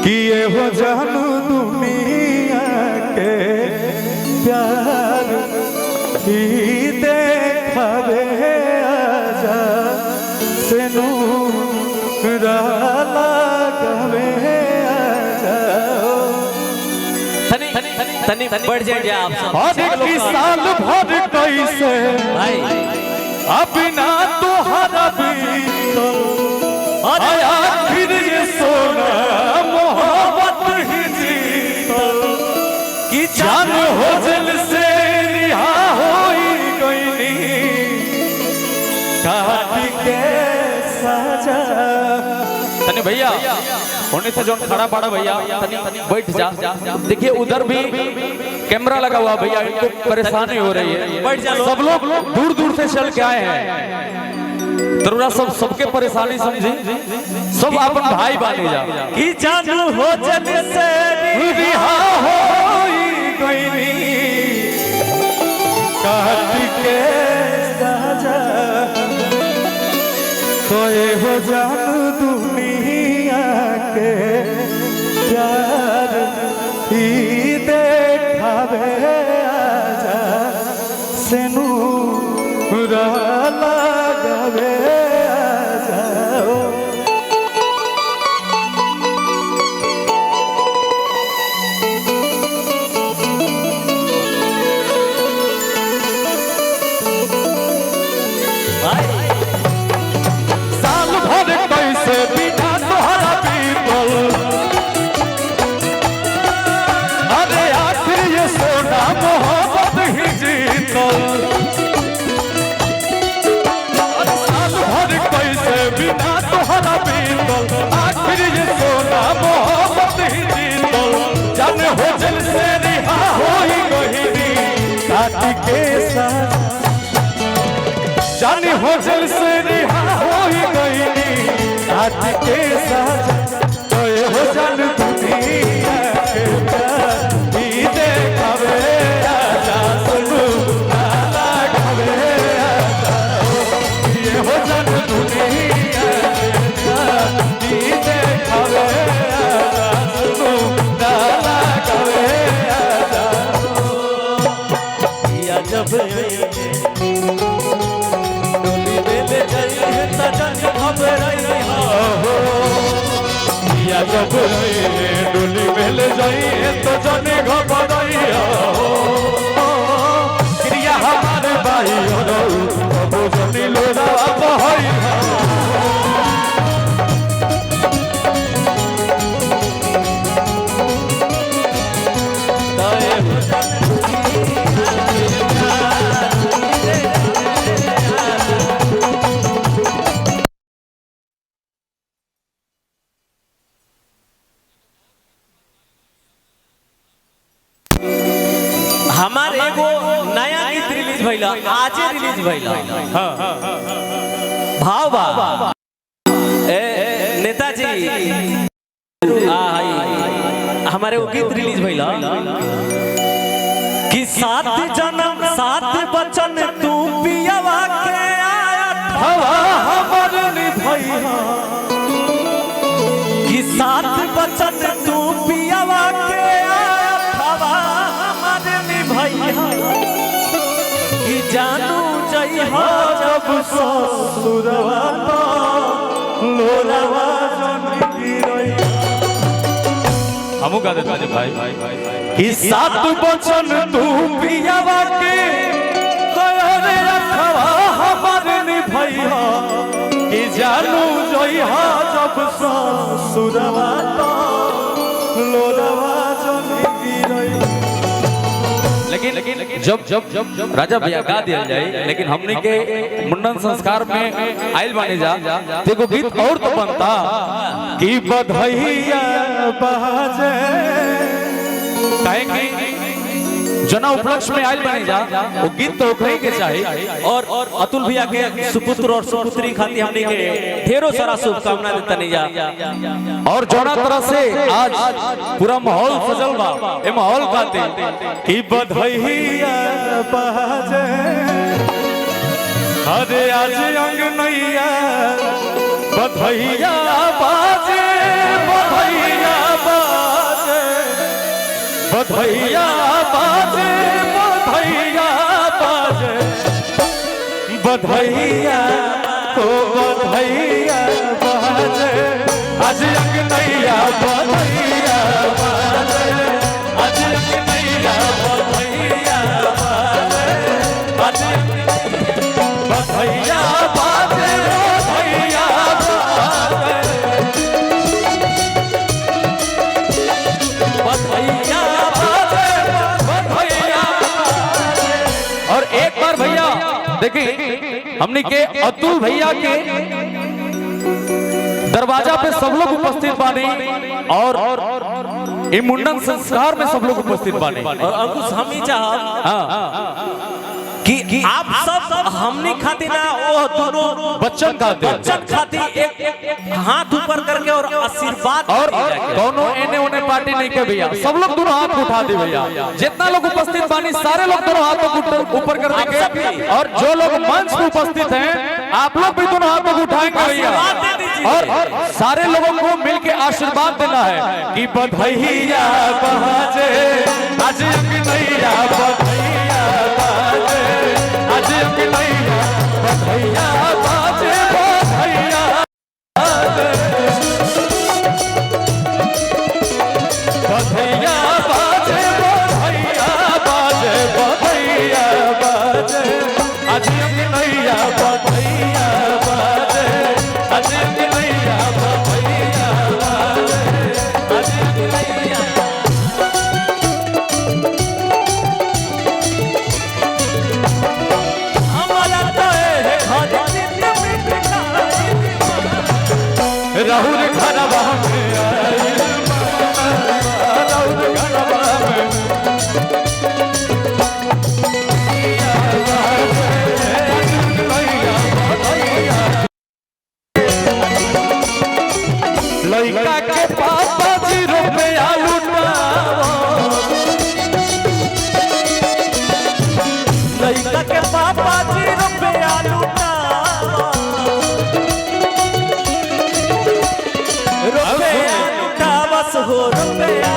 किए हो जानू दुनिया के प्यार ही देखावे आजा से नूरा लगावे आजा। तनी बढ़ जाए आप सब। और एक साल भर कैसे भाई अपना तुहरा बीतो आखिर ये सोना मोहब्बत ही जीतो कि जान हो जल से रिहा होई गईनी काट के सजा। तनी भैया होने से जो खड़ा पड़ा भैया तनी बैठ जा। देखिए उधर भी कैमरा लगा हुआ भैया, इनको परेशानी हो रही है। बैठ जा। सब लोग दूर दूर से चल के आए हैं, तरुरा सबके परेशानी समझी, सब अपन भाई बाने जा कि जानू हो जल से रिहा होई गईनी काट के सजा। सोए हो जानू दुनिया के प्यार ही देखावे आजा से नूरा लगावे आजा। साल भर कैसे बिना तोहरा बीतल, अरे आखिर ये सोना मोहब्बत ही जीतल। साल भर कैसे बिना तोहरा बीतल, आखिर ये सोना मोहब्बत ही जीतल। जान हो जल से रिहा होई गईनी काट के सजा। जान हो जल से रिहा होई गईनी काट के सजा। सोए हो जान दुनिया के प्यार ही देखावे आजा सुनु लगावे आजा। ये हो जान दुनिया के प्यार ही देखावे आजा सुनु लगावे आजा। या जब या जब डोली मेल जाइए तो जाने घबराइया क्रिया हमारे भाई हो जनी लोड़ा बहाई। हमारे एगो नया गीत रिलीज भइला, आजे रिलीज भइला। भाव बा नेताजी हमारे वो गीत रिलीज भइला कि 7 जन्म 7 बचन तू पियावा के आया हवा हमर निभैया कि 7 बचन तू पियावा के आया हवा हमर निभैया कि जानू जइहा जब ससुरवा लोलावा जन गिरई। हमू गा देता भाई कि 7 बचन तू पियावा के रे रखवा हमर निभैया कि जानू जइहा जब ससुरवा लोलावा जन गिरई। लेकिन जब राजा भैया गा दिया जाए, लेकिन हमने के मुंडन संस्कार में आयल बने जा देखो गीत और तो बनता कि बधैया बाजे कहेंगे जना उपलक्ष्य में आयल बने जा वो गीत तो कहीं के चाहिए। और अतुल भैया के सुपुत्र और सुपुत्री खातिर हमने के ढेरों सारा शुभकामना देता नहीं जा। और जोना तरह से आज पूरा माहौल सजल बा, ए माहौल खाते कि बधैया बाजे अरे आज अंगनैया बधैया बाजे बधैया बाजे बधैया बाजे बधैया बाजे बधैया तो बधैया बाजे आज अंगनैया बधैया बाजे आज अंगनैया बधैया बाजे आज बधैया बाजे बधैया बाजे बधैया बाजे। और एक बार भैया देखिए हमने के अतुल भैया के दरवाजा पे सब लोग उपस्थित बानी और ये मुंडन संस्कार में सब लोग उपस्थित बानी। और अंकुश हम ही चाहब कि आप सब हमनी खातिर ना वो दोनों बच्चन खातिर एक हाथ ऊपर करके और आशीर्वाद और दोनों एने ओने पार्टी नहीं के भैया, सब लोग दोनों हाथ उठा दे भैया। जितना लोग उपस्थित बानी सारे लोग दोनों हाथ ऊपर कर देंगे और जो लोग मंच पे उपस्थित हैं आप लोग भी दोनों हाथ उठाएंगे भैया और सारे लोगों को मिलके आशीर्वाद देना है कि बधैया बाजे आज अंगनैया बधैया बाजे आज अंगनैया बधैया बाजे बधैया बधैया बाजे बधैया बाजे बधैया बाजे आज अंगनैया बधैया बाजे आज अंगनैया बधैया बाजे आज अंगनैया। हमारा तो है राहुल घरवा में आइल राहुल घरवा में लइका के पापा जी रुपया लुटाओ लइका के पापा जी रुपया लुटावा रुपया लुटावस हो रुपया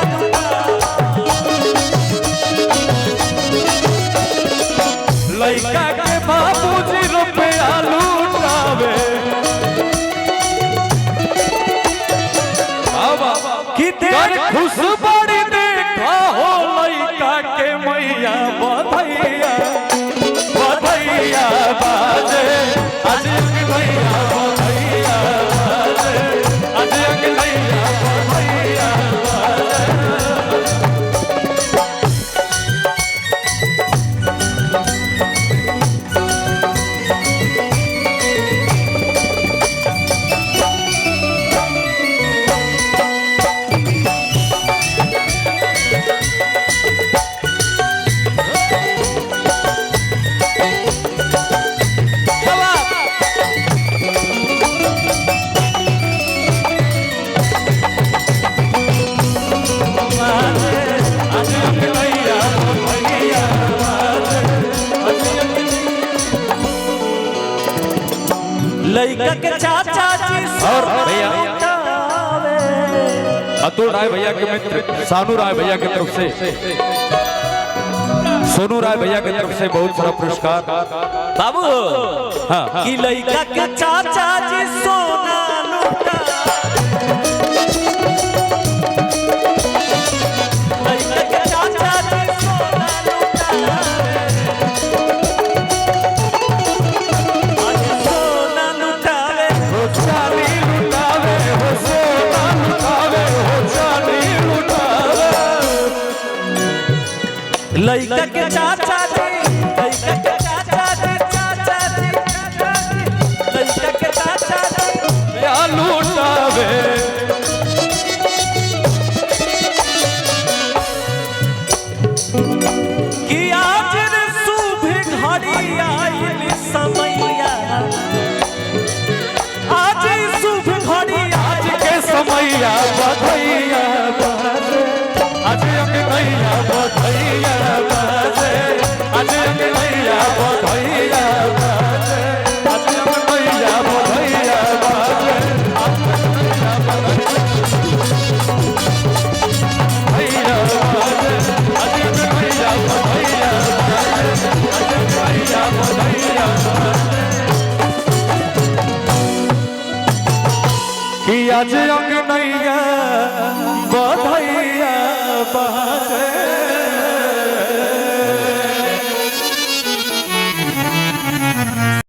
लइका के बाबूजी रुपया लुटावे कि कर खुश बड़ी देखा हो लइका के मैया बधैया बधैया बाजे आज अंगनैया बधैया बाजे आज अंगनैया बधैया बाजे। आज अंगनैया बधैया बाजे आज लइका के चाचा जी और भैया अतुल राय भैया के मित्र सानू राय भैया की तरफ से सोनू राय भैया की तरफ से बहुत सारा पुरस्कार। बाबू हाँ कि लइका के चाचा जी सोना लुटा लइका के चाचा जी सोना लुटा आज सोना लुटावे हो चाली लुटावे हो सोना लुटावे हो चाली लुटावे लइका के चाचा जी लइका के चाचा जी चाचा जी लइका के चाचा जी या लुटावे कि आज रे शुभ घड़ी आइल समैया आज शुभ घड़ी आज के समैया बधैया बाजे आज अंगनैया बधैया बाजे आज अंगनैया बधैया बाजे आज अंगनैया बधैया बाजे आज अंगनैया बधैया बाजे कि आज अंग नैया बधैया बहारे